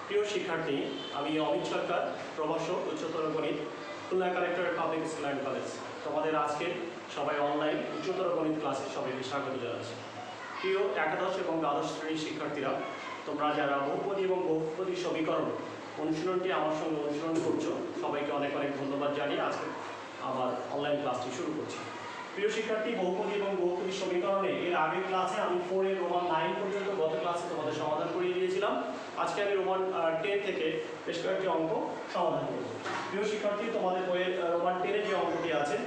প্রিয় শিক্ষার্থী, আমি অমিত সরকার, প্রভাষক, উচ্চতর গণিত, Khulna collectorate public school and college. তোমাদের আজকে সবাই অনলাইন উচ্চতর গণিত ক্লাসে সবাইকে স্বাগত জানাচ্ছি। প্রিয় একাদশ এবং দ্বাদশ শ্রেণীর শিক্ষার্থীরা, তোমরা যারা বহুপদী এবং বহুপদী সমীকরণ অনুশীলনটি আমার সঙ্গে অনুশীলন করছো, সবাইকে অনেক অনেক ধন্যবাদ জানিয়ে আজকে আমার অনলাইন ক্লাসটি শুরু করছি। প্রিয় শিক্ষার্থী, বহুপদী এবং বহুপদী সমীকরণে এর আগের ক্লাসে আমি 4 এর রোমান 9 পর্যন্ত গত ক্লাসে তোমাদের সমাধান করিয়ে দিয়েছিলাম। আজকে আমি রোমান 10 থেকে বেশ কয়েকটি অঙ্ক সমাধান করব। প্রিয় শিক্ষার্থী, তোমাদের বইয়ের রোমান 10 এর যে অঙ্কটি আছে,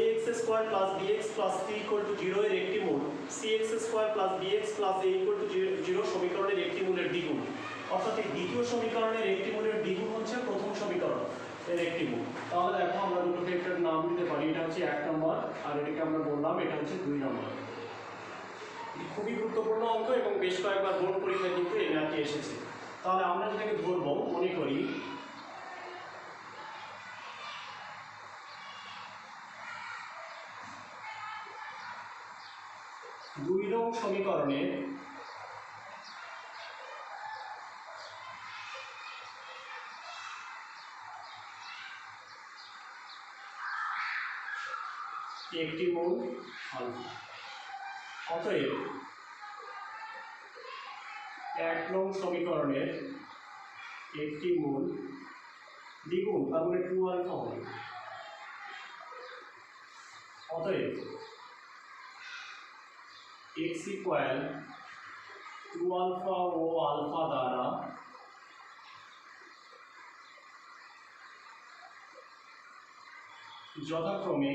ax square plus bx plus c equal to 0 এর একটি মূল cx square plus bx plus a equal to 0 সমীকরণের একটি মূলের দ্বিগুণ। অর্থাৎ এই দ্বিতীয় সমীকরণের একটি মূলের দ্বিগুণ হচ্ছে প্রথম সমীকরণ এর একটি মূল। তাহলে দেখো, আমরা দুটোকে একটা নাম দিতে পারি। এটা হচ্ছে 1 নম্বর, আর এটাকে আমরা বললাম এটা হচ্ছে 2 নম্বর। খুবই গুরুত্বপূর্ণ অঙ্ক এবং বেশ কয়েকবার বোর্ড পরীক্ষায় কিন্তু এই ম্যাথটি এসেছে। তাহলে আমরা যেটাকে ধরবো, মনে করি দুই নং সমীকরণে একটি মূল আলফা। অতএব 1 নং সমীকরণের একটি মূল দ্বিগুণ, তার মানে 2 আলফা হবে। অতএব x ইকুয়াল 2 আলফা ও আলফা দ্বারা যথাক্রমে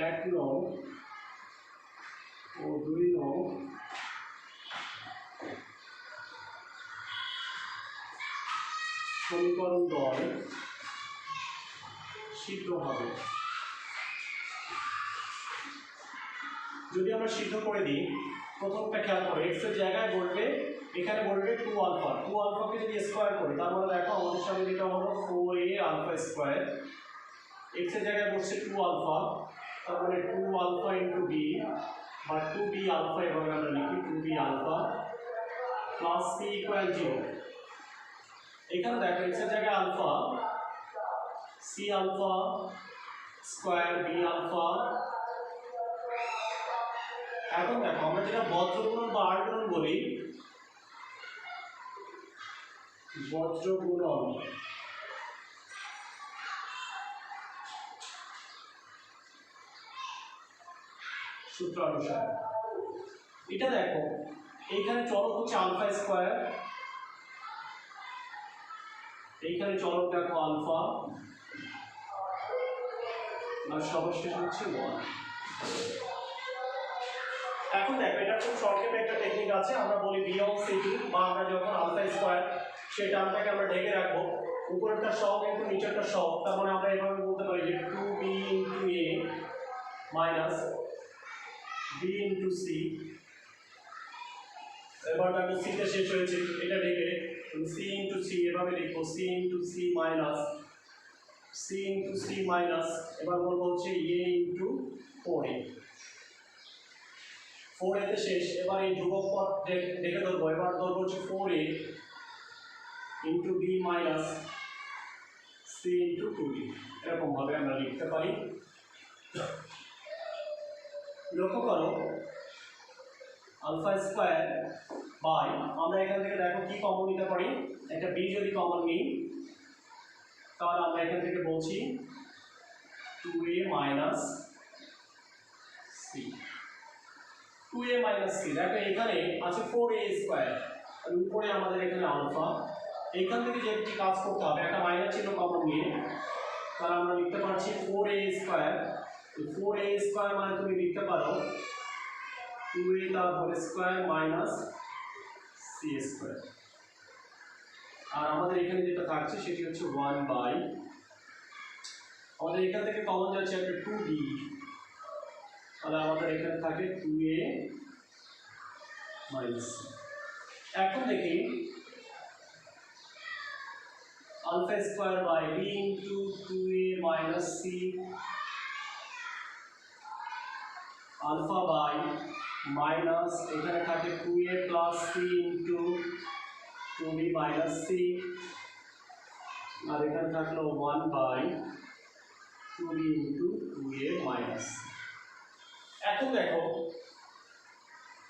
1 নং ও 2 নং সমীকরণ দ্বয় সিদ্ধ হবে। যদি আমরা সিদ্ধ করে দিই, প্রথমটা খেয়াল করো, x এর জায়গায় বলবে, এখানে বলবে 2 আলফা। 2 আলফাকে যদি স্কোয়ার করি, তার মানে দেখো আমাদের সামনে যেটা হলো 4a আলফা স্কোয়ার। x এর জায়গায় বসছে 2 আলফা, তার মানে 2 আলফা ইন্টু b বা 2b আলফা, এভাবে আমরা লিখি 2b alpha plus c equal 0। এখানে দেখো x এর জায়গায় alpha, c alpha square b alpha. এখন দেখো, আমরা যেটা বজ্রগুণন বা আড়গুণন বলি, বজ্রগুণন সূত্র অনুসারে এটা দেখো, এইখানে চলক হচ্ছে আলফা স্কোয়ার, এইখানে চলক দেখো আলফা, আর সর্বশেষ হচ্ছে 1। এখন দেখো, এটা খুব সংক্ষেপে একটা টেকনিক আছে, আমরা বলি বিয়ন্ড সিটি, বা আমরা যখন আলফা স্কোয়ার সেই টার্মটাকে আমরা ঢেকে রাখবো, উপরেরটা সব কিন্তু নিচেরটা সব, তার মানে আমরা এভাবে বলতে পারি যে 2b into a minus b into c। এবার দেখো সিতে শেষ হয়েছে, এটা ঢেকে c ইন্টু c এভাবে লিখবো, c into c minus c into c minus, এবার বলবো হচ্ছে a ইন্টু 4a। 4a তে শেষ। এবার এই ধ্রুবক পদ ঢেকে ধরবো, এবার ধরবো হচ্ছে 4a into b minus c into 2b। এরকম ভাবে আমরা লিখতে পারি। লক্ষ্য করো, আলফা স্কোয়ার বাই, আমরা এখান থেকে দেখো কি কমন নিতে পারি, একটা b যদি কমন নিই, তাহলে আমরা এখান থেকে বলছি 2a minus c। 2a minus c, দেখো এখানে আছে 4a স্কোয়ার, আর উপরে আমাদের এখানে আলফা। এখান থেকে যে একটি কাজ করতে হবে, একটা মাইনাস চিহ্ন কমন নিয়ে, তাহলে আমরা লিখতে পারছি 4a স্কোয়ার। 4a স্কোয়ার মানে তুমি লিখতে পারো 2a তার whole square minus c square. আর আমাদের এখানে যেটা থাকছে সেটি হচ্ছে 1 বাই, আমাদের এখান থেকে কমন যাচ্ছে একটা 2b, তাহলে আমাদের এখানে থাকে 2a মাইনাস c। এখন দেখি alpha square by b into 2a minus c, alpha by minus এখানে থাকে 2a plus c into 2b minus C, আর এখানে থাকলো 1/2b ইন্টু 2a মাইনাস। এখন দেখো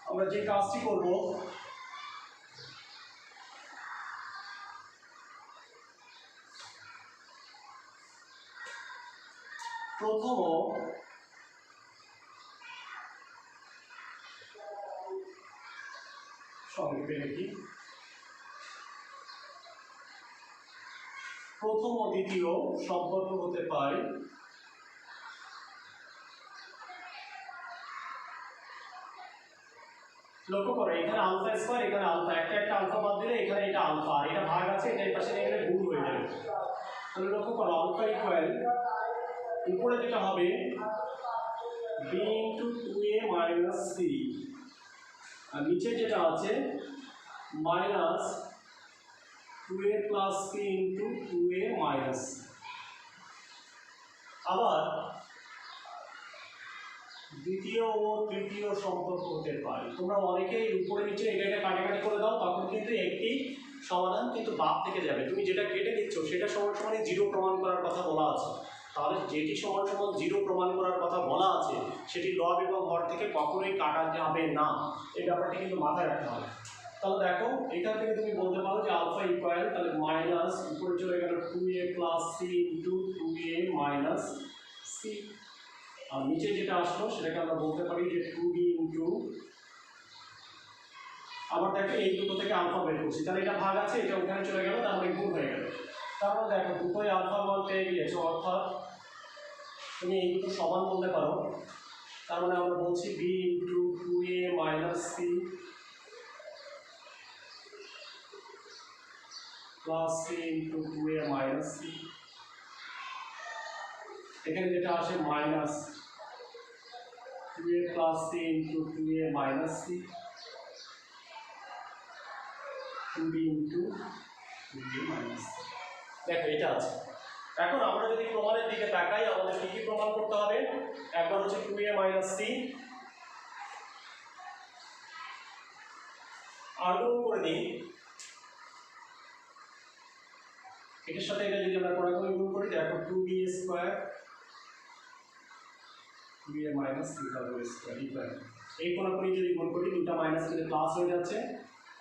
আমরা যে কাজটি করব, প্রথম সংক্ষেপে লিখি, প্রথম ও দ্বিতীয় সম্পর্ক হতে পারে লক্ষ্য করো এখানে আলফা স্কয়ার, এখানে আলফা, একটা আলফা বাদ দিলে এখানে এটা আলফা, আর এটা ভাগ আছে, এটা এই পাশে নিয়ে গেলে গুণ হয়ে যাবে। তাহলে লক্ষ্য করো আলফা ইকুয়াল উপরে যেটা হবে b into 2a minus C, আর নিচে যেটা আছে minus 2a plus c into 2a minus. আবার দ্বিতীয় ও তৃতীয় সম্পর্ক হতে পারে। তোমরা অনেকেই উপরে নিচে এটা কাটাকাটি করে দাও, তখন কিন্তু একটি সমাধান কিন্তু বাদ থেকে যাবে। তুমি যেটা কেটে দিচ্ছ সেটা সমান সমান জিরো প্রমাণ করার কথা বলা আছে, তাহলে যেটি সমান সমান জিরো প্রমাণ করার কথা বলা আছে সেটি লব এবং হর থেকে কখনোই কাটা যাবে না, এই ব্যাপারটি কিন্তু মাথায় রাখতে হবে। তাহলে দেখো এখান থেকে তুমি বলতে পারো যে আলফা ইকুয়াল, তাহলে মাইনাস উপরে চলে গেল 2a plus C into 2a minus C, আর নিচে যেটা আসলো সেটাকে আমরা বলতে পারি যে 2b ইন্টু, আবার দেখো এই দুটো থেকে আলফা বের করছি, তাহলে এটা ভাগ আছে, এটা ওখানে চলে গেল, তার মানে গুণ হয়ে গেল। তারপর দেখো দুটোই আলফা মান পেয়ে গিয়েছো, অর্থাৎ তুমি এই দুটো সমান বলতে পারো। তার মানে আমরা বলছি b into 2a minus C plus C into 2a minus C, এখানে যেটা আসে minus 2a plus C into 2a minus C, 2b into 2a minus C. দেখো এটা আছে। এখন আমরা যদি প্রমাণের দিকে তাকাই, আমাদের কি কি প্রমাণ করতে হবে? একবার হচ্ছে 2a মাইনাস সি, আর্গুমেন্ট করে দিই, এটার সাথে এটা যদি আমরা কোণাকুণি গুণ করি, দেখো 2b square 2a minus C তার হোল স্কয়ার ইকুয়াল, এই কোণাকুণি যদি গুণ করি দুটো মাইনাস কিন্তু প্লাস হয়ে যাচ্ছে,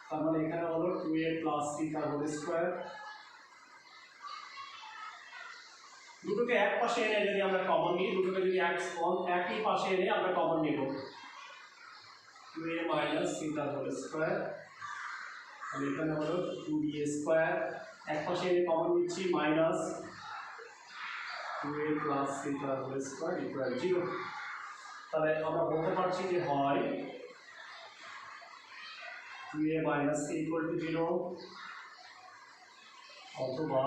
তার মানে এখানে হলো 2a প্লাস সি তার হোল স্কয়ার। দুটোকে এক পাশে এনে যদি আমরা কমন নিই, দুটোকে যদি একই পাশে এনে আমরা কমন নেব, 2a মাইনাস সি তার হোল স্কয়ার, আর এখানে হলো 2b স্কয়ার, এক পাশে এনে কমন নিচ্ছি মাইনাস 2a প্লাস সি তার হোল স্কয়ার ইকুয়াল 0। তাহলে আমরা বলতে পারছি যে হয় 2a minus C equal to 0 অথবা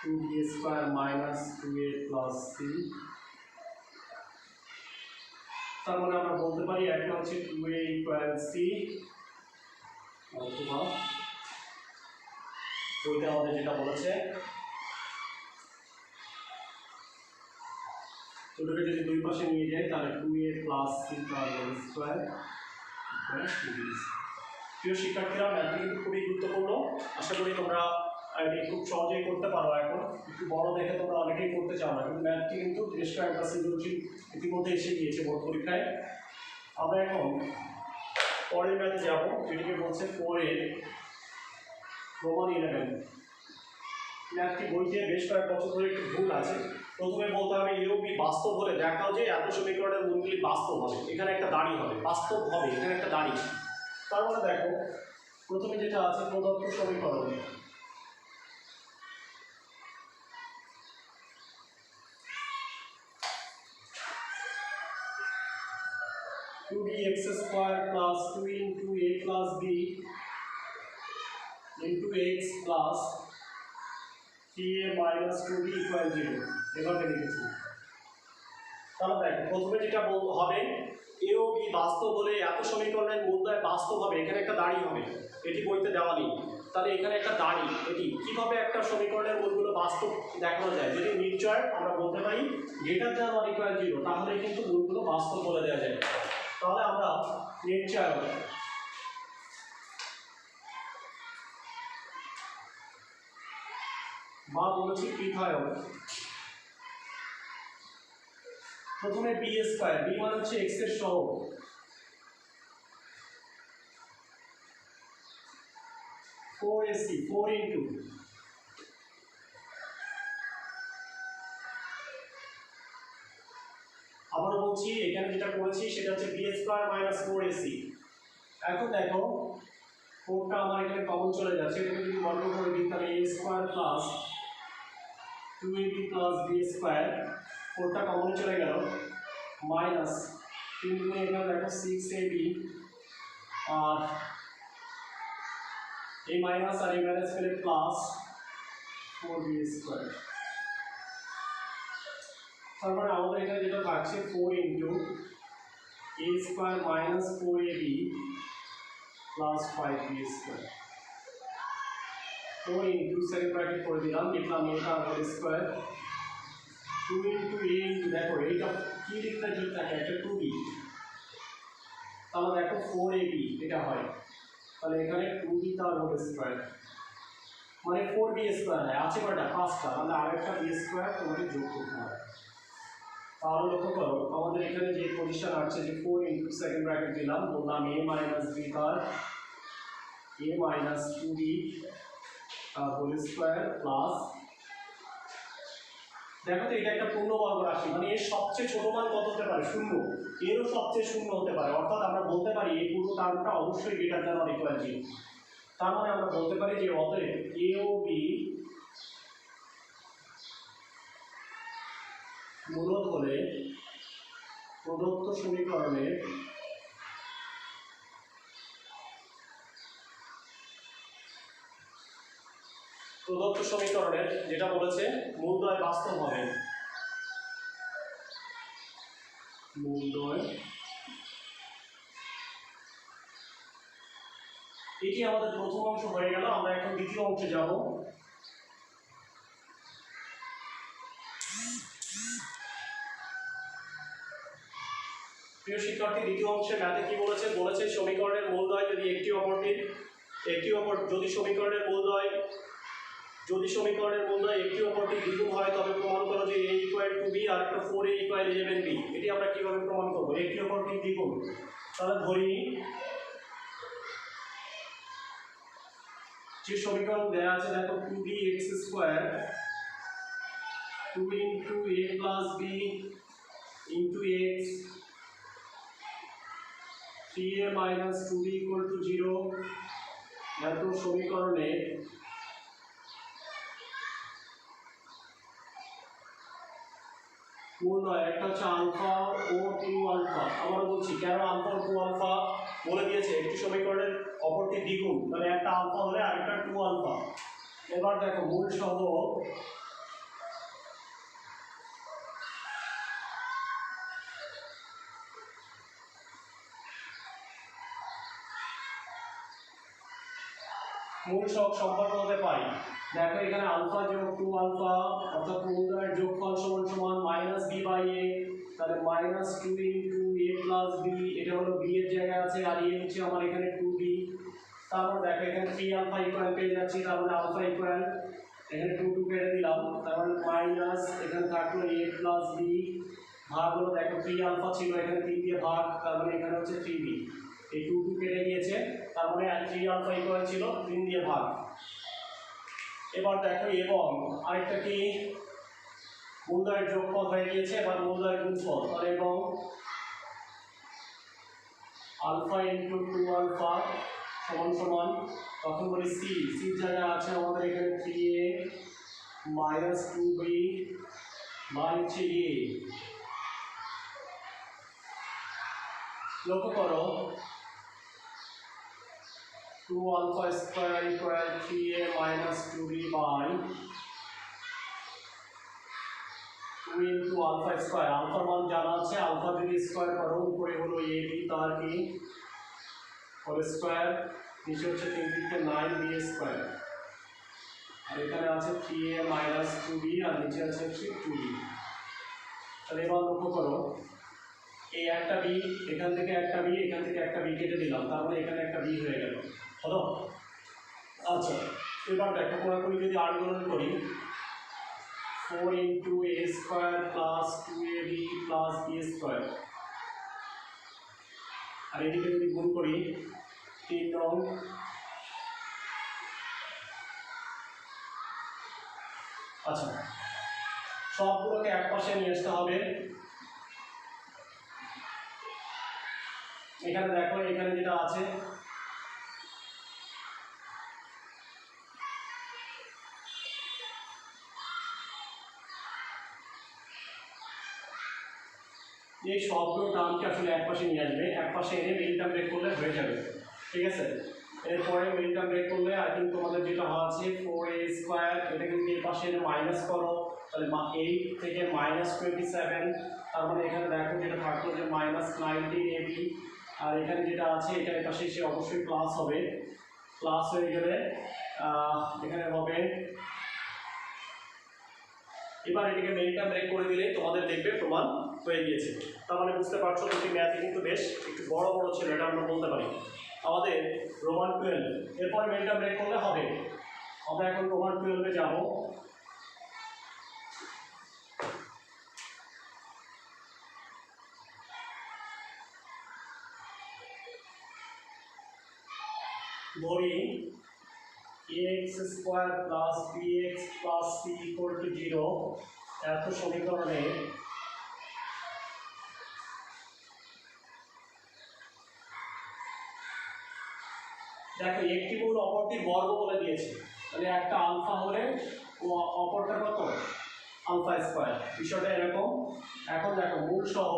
2b square minus 2a plus C. তার মানে আমরা বলতে পারি একটা হচ্ছে 2a ইকুয়াল সি, অথবা ওইটা আমাদের যেটা বলেছে দুটোকে যদি দুই পাশে নিয়ে যাই তাহলে 2a প্লাস সি তার হোল স্কয়ার ইকুয়াল 2b। প্রিয় শিক্ষার্থীরা, ম্যাথটি কিন্তু খুবই গুরুত্বপূর্ণ, আশা করি তোমরা এটি খুব সহজেই করতে পারো। এখন একটু বড় দেখে তোমরা অনেকেই করতে চাও না, কিন্তু ম্যাথটি কিন্তু বেশ কয়েকটা সৃজনশীল ইতিমধ্যে এসে গিয়েছে বোর্ড পরীক্ষায়। আমরা এখন পরের ম্যাথে যাব, যেটিকে বলছে 4 রোমান 11। ম্যাথটি বইতে বেশ কয়েক বছর ধরে একটু ভুল আছে। প্রথমে বলতে হবে এ ও বি বাস্তব হলে দেখাও যে এত সমীকরণের মূলগুলি বাস্তব হবে, এখানে একটা দাড়ি হবে, বাস্তব হবে, এখানে একটা দাড়ি। তার মানে দেখো প্রথমে যেটা আছে প্রদত্ত সমীকরণ, two B X square plus 2 into A plus B into X plus 3a minus 2b equal 0 এভাবে লিখেছি। তাহলে দেখো প্রথমে যেটা হবে এ ও বি বাস্তব হলে এত সমীকরণের মূলদ্বয় বাস্তব হবে, এখানে একটা দাড়ি হবে, এটি বইতে দেওয়া নেই। তাহলে এখানে একটা দাড়ি, এটি কিভাবে একটা সমীকরণের মূলগুলো বাস্তব দেখানো যায়? যদি নিশ্চয় আমরা বলতে পারি গ্রেটার দ্যান অর ইকুয়াল 0, তাহলে কিন্তু মূলগুলো বাস্তব বলে দেওয়া যায়। তাহলে আমরা নিশ্চয় বা বলেছি পৃথক হবে। প্রথমে বি স্কয়ার, বি মানে হচ্ছে এক্স এর সহগ, 4ac 4 ইন্টু আবার বলছি এখানে যেটা করেছি সেটা হচ্ছে বি স্কয়ার মাইনাস 4ac। এখন দেখো 4টা আমার এখানে কমন চলে যাচ্ছে, এটাকে যদি বর্গ করে দিই তাহলে a square plus 2ab plus B square, 4টা কমন চলে গেল, মাইনাস 3 গুণে এখানে দেখো 6ab আর এই মাইনাস আর এই মাইনাস পেলে প্লাস 4b স্কয়ার। তারপরে আমাদের এখানে যেটা থাকছে 4 into a square minus 4ab plus 5b square, 4 into second bracket করে দিলাম, লিখলাম এটা whole square, 2 into a into দেখো এইটা কি লিখতে ঠিক থাকে একটা 2b, তাহলে দেখো 4ab এটা হয়, তাহলে এখানে 2b তার হোল স্কয়ার মানে 4b স্কয়ার হয়, আছে কয়টা 5টা, মানে আরেকটা b স্কয়ার তোমাকে যোগ করতে হবে। তাহলে লক্ষ্য করো আমাদের এখানে যে পজিশন আছে যে 4 ইন্টু সেকেন্ড ব্র্যাকেট দিলাম, বললাম a মাইনাস b তার a minus 2b whole square plus, দেখো তো এটা একটা পূর্ণবর্গ রাশি, মানে এর সবচেয়ে ছোট মান কত হতে পারে 0, এরও সবচেয়ে 0 হতে পারে, অর্থাৎ আমরা বলতে পারি এই পুরো টার্মটা অবশ্যই গ্রেটার দ্যান অর ইকুয়াল 0। তার মানে আমরা বলতে পারি যে অতএব a ও b মূলদ হলে প্রদত্ত সমীকরণের যেটা বলেছে মূলদ্বয় বাস্তব হবে, মূলদ্বয়, এটি আমাদের প্রথম অংশ হয়ে গেল। আমরা এখন দ্বিতীয় অংশে যাব। প্রিয় শিক্ষার্থী, দ্বিতীয় অংশে ম্যাথে কি বলেছে, বলেছে সমীকরণের মূলদ্বয় যদি যদি সমীকরণের মূলদ্বয় একটি অপরটির দ্বিগুণ হয় তবে প্রমাণ করো যে a ইকুয়াল টু b আর একটা 4a ইকুয়াল 11b। এটি আমরা কিভাবে প্রমাণ করব, একটি অপরটির দ্বিগুণ, তাহলে ধরি যে সমীকরণ দেয়া আছে দেখো 2bx square 2 into a plus b into x 3a minus 2b equal to 0, এত সমীকরণে মূলদ্বয় একটা হচ্ছে আলফা ও 2 আলফা। আবার বলছি কেন আলফা ও 2 আলফা বলে দিয়েছে, একটি সমীকরণের অপরটি দ্বিগুণ, মানে একটা আলফা হলে আরেকটা 2 আলফা। এবার দেখো মূল সহ সম্পর্ক হতে পাই, দেখো এখানে আলফা যোগ 2 আলফা অর্থাৎ মূলদ্বয়ের যোগফল সমান সমান মাইনাস b বাই a, তাহলে minus 2 into a plus b, এটা হলো b এর জায়গায় আছে আর a হচ্ছে আমার এখানে 2b। তারপর দেখো এখানে 3 আলফা ইকুয়াল পেয়ে যাচ্ছি, তার মানে আলফা ইকুয়াল এখানে 2 কেটে দিলাম, তার মানে মাইনাস এখানে থাকলো a প্লাস b ভাগ হলো দেখো 3 আলফা ছিল এখানে 3 দিয়ে ভাগ, তার মানে এখানে হচ্ছে 3b, এই 2 কেটে গিয়েছে, তার মানে 3 আলফা ইকুয়াল ছিল 3 দিয়ে ভাগ। এবার দেখো এবং আরেকটা কি মূলদ্বয়ের যোগফল হয়ে গিয়েছে, এবার মূলদ্বয়ের গুণফল, তাহলে এবং আলফা ইন্টু 2 আলফা সমান সমান, তখন বলি সির জায়গায় আছে আমাদের এখানে 3a মাইনাস 2b বাই হচ্ছে a। লক্ষ্য করো 2 alpha square equal 3a minus 2b by 2 into alpha square, আলফার মান জানা আছে, আলফা যদি স্কয়ার করো উপরে হলো ab তার কি হোল স্কয়ার, নিচে হচ্ছে 3 থেকে 9b স্কয়ার, আর এখানে আছে 3a মাইনাস 2b আর নিচে আছে 2b। তাহলে এবার লক্ষ্য করো এই একটা b, এখান থেকে একটা b, এখান থেকে একটা b কেটে দিলাম, তারপরে এখানে একটা b হয়ে গেল, হলো। আচ্ছা এবার দেখো কোনাকুনি যদি আট গুণন করি 4 into a square plus 2ab plus b square আর এদিকে যদি গুণ করি 3 নং আচ্ছা সবগুলোকে এক পাশে নিয়ে আসতে হবে এখানে দেখো এখানে যেটা আছে এই সবগুলো টার্মকে আসলে এক পাশে নিয়ে আসবে এক পাশে এনে মিডিল টার্ম ব্রেক করলে হয়ে যাবে ঠিক আছে এরপরে মিডিল টার্ম ব্রেক করলে আই থিঙ্ক তোমাদের যেটা আছে 4a স্কয়ার এটা কিন্তু এই পাশে এনে মাইনাস করো তাহলে 8 থেকে -27 তার মানে এখানে দেখো যেটা থাকলো যে -19ab আর এখানে যেটা আছে এটা এর পাশে এসে অবশ্যই প্লাস হবে প্লাস হয়ে গেলে এখানে হবে এবার এটাকে মিডিল টার্ম ব্রেক করে দিলে তোমাদের দেখবে প্রমাণ হয়ে গিয়েছে তার মানে বুঝতে পারছো দুটি ম্যাথই কিন্তু বেশ একটু বড় বড় ছিল এটা আমরা বলতে পারি আমাদের রোমান 12 এরপরে মিডিল টার্ম ব্রেক করলে হবে আমরা এখন রোমান 12 এ যাব ধরি ax square plus bx plus c equal to 0 এত সমীকরণে দেখো একটি মূল অপরটির বর্গ বলে দিয়েছে তাহলে একটা আলফা হলে ও অপরটা কত আলফা স্কয়ার বিষয়টা এরকম এখন দেখো মূল সহ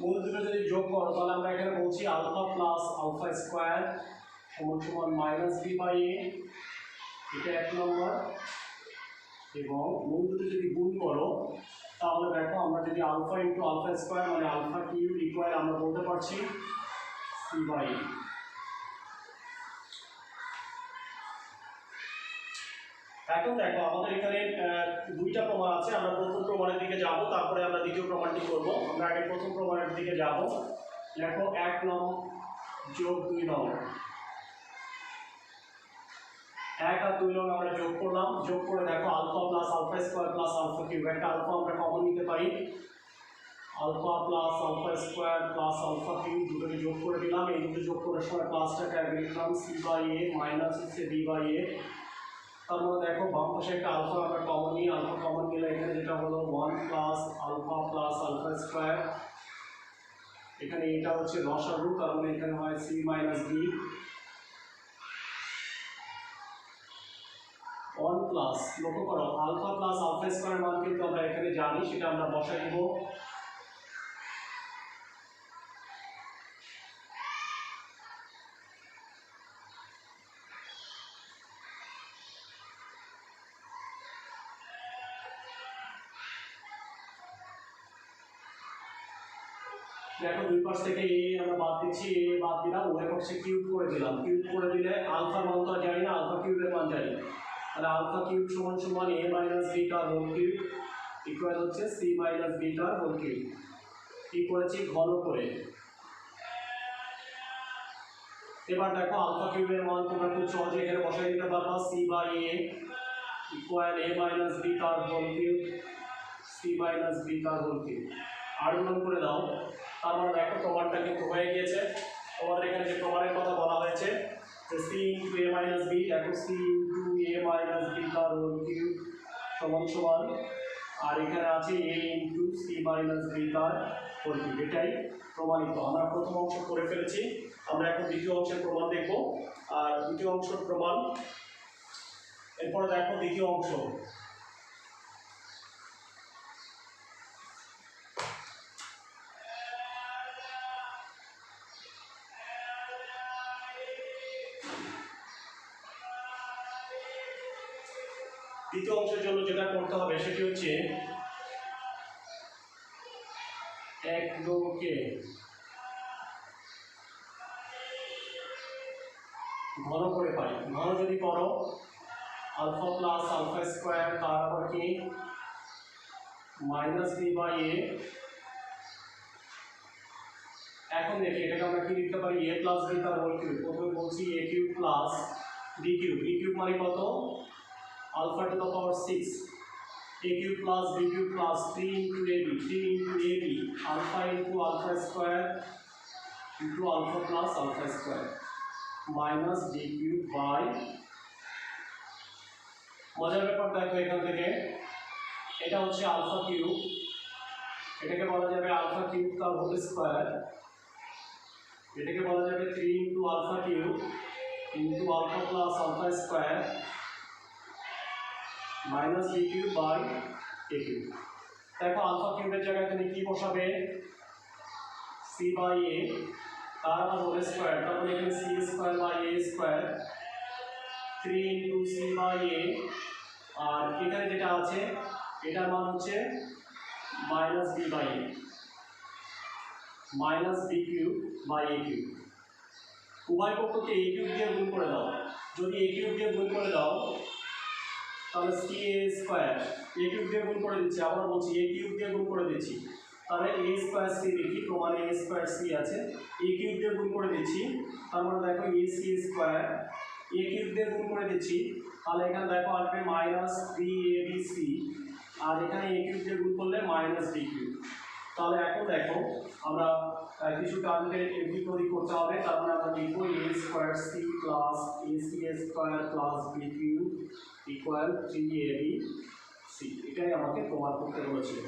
মূল দুটো যদি যোগ করো তাহলে আমরা এখানে বলছি আলফা প্লাস আলফা স্কয়ার সমান সমান মাইনাস বি বাই এ এটা এক নম্বর এবং মূল দুটো যদি গুণ করো তাহলে দেখো আমরা যদি আলফা ইন্টু আলফা স্কয়ার মানে আলফা কিউব ইকুয়াল আমরা বলতে পারছি সি বাই এখন দেখো আমাদের এখানে দুইটা প্রমাণ আছে আমরা প্রথম প্রমাণের দিকে যাব তারপরে আমরা দ্বিতীয় প্রমাণটি করব আমরা আগে প্রথম প্রমাণের দিকে যাব দেখো 1 নং যোগ 2 নং 1 আর 2 নং আমরা যোগ করলাম যোগ করে দেখো alpha plus alpha square plus alpha cube একটা আলফা আমরা কমন নিতে পারি alpha plus alpha square plus alpha cube দুটোকে যোগ করে দিলাম এই দুটো যোগ করার সময় প্লাসটাকে আগে লিখলাম সি বাই এ মাইনাস হচ্ছে বি বাই এ তার মানে দেখো বাম পাশে একটা আলফা আমরা কমন নিই আলফা কমন নিলে এখানে যেটা হলো 1 প্লাস আলফা স্কয়ার এখানে এটা হচ্ছে লসাগু তার মানে এখানে হয় সি মাইনাস বি 1 প্লাস লক্ষ্য করো আলফা প্লাস আলফা স্কয়ার মান কিন্তু আমরা এখানে জানি সেটা আমরা বসাই দিব দেখো দুই পাশ থেকে এ আমরা বাদ দিচ্ছি এ বাদ দিলাম উভয় পাশে কিউব করে দিলাম কিউব করে দিলে আলফার মান তো জানি না আলফা কিউবের মান জানি তাহলে আলফা কিউব সমান সমান a minus beta whole cube equal হচ্ছে c minus beta whole cube কি করেছি ঘন করে এবার দেখো আলফা কিউবের মান তোমরা খুব সহজে এখানে বসাই দিতে পারবা c by a equal a minus beta whole cube c minus beta whole cube আর গুণ করে দাও তার মানে দেখো প্রমাণটা কিন্তু হয়ে গিয়েছে তোমাদের এখানে যে প্রমাণের কথা বলা হয়েছে যে c into a minus b দেখো c into a minus b তার হোল কিউব সমান সমান আর এখানে আছে a into c minus b তার হোল কিউব এটাই প্রমাণিত আমরা প্রথম অংশ করে ফেলেছি আমরা এখন দ্বিতীয় অংশের প্রমাণ দেখব আর দ্বিতীয় অংশের প্রমাণ এরপরে দেখো দ্বিতীয় অংশ দ্বিতীয় অংশের জন্য যেটা করতে হবে সেটি হচ্ছে এক দোকে ঘন করে পাই ঘন যদি করো আলফা প্লাস আলফা স্কয়ার তার আবার কি মাইনাস বি বাই এ এখন দেখি এটাকে আমরা কি লিখতে পারি a প্লাস b তার হোল কিউব। প্রথমে বলছি a cube plus b cube. b cube মানে কত? Alpha to the power 6 a cube plus b cube plus 3 into ab 3 into ab alpha into alpha square into alpha plus alpha square minus b cube by, মজার ব্যাপার দেখো এখান থেকে এটা হচ্ছে alpha cube, এটাকে বলা যাবে আলফা কিউব তার হোল স্কয়ার, এটাকে বলা যাবে 3 into alpha cube into alpha plus alpha square minus B cube by A cube. দেখো আলফা কিউবের জায়গায় তুমি কি বসাবে? সি বাই এ তার আবার হোল স্কয়ার, তারপরে এখানে C square by A square 3 into C by A, আর এখানে যেটা আছে এটার মান হচ্ছে minus B by A minus B cube by A cube. উভয় পক্ষকে এ কিউব দিয়ে গুণ করে দাও। যদি এ কিউব দিয়ে গুণ করে দাও তাহলে C A square, A cube দিয়ে গুণ করে দিচ্ছি, আবার বলছি এ কিউব দিয়ে গুণ করে দিচ্ছি, তাহলে এ স্কয়ার সি লিখি, প্রমাণে এ স্কয়ার সি আছে, এ কিউব দিয়ে গুণ করে দিচ্ছি, তার মানে দেখো A C square, A cube দিয়ে গুণ করে দিচ্ছি, তাহলে এখানে দেখো আসবে minus B A B C, আর এখানে এ কিউব দিয়ে গুণ করলে মাইনাস বি কিউব। তাহলে এখন দেখো আমরা কিছু টার্মকে এদিক ওদিক করতে হবে, তার মানে আমরা লিখব A square C plus A C square plus B cube equal 3ab C. এটাই আমাকে প্রমাণ করতে বলেছিল।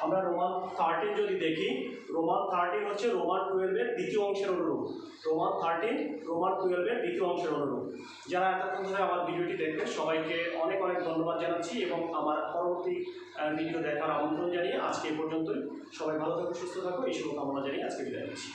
আমরা রোমান 13 যদি দেখি, রোমান 13 হচ্ছে রোমান 12 এর দ্বিতীয় অংশের অনুরূপ। রোমান 13 রোমান 12 এর দ্বিতীয় অংশের অনুরূপ। যারা এতক্ষণ ধরে আমার ভিডিওটি দেখবে সবাইকে অনেক অনেক ধন্যবাদ জানাচ্ছি এবং আমার পরবর্তী ভিডিও দেখার আমন্ত্রণ জানিয়ে আজকে এ পর্যন্তই। সবাই ভালো থাকো, সুস্থ থাকো, এই শুভকামনা জানিয়ে আজকে বিদায় নিচ্ছি।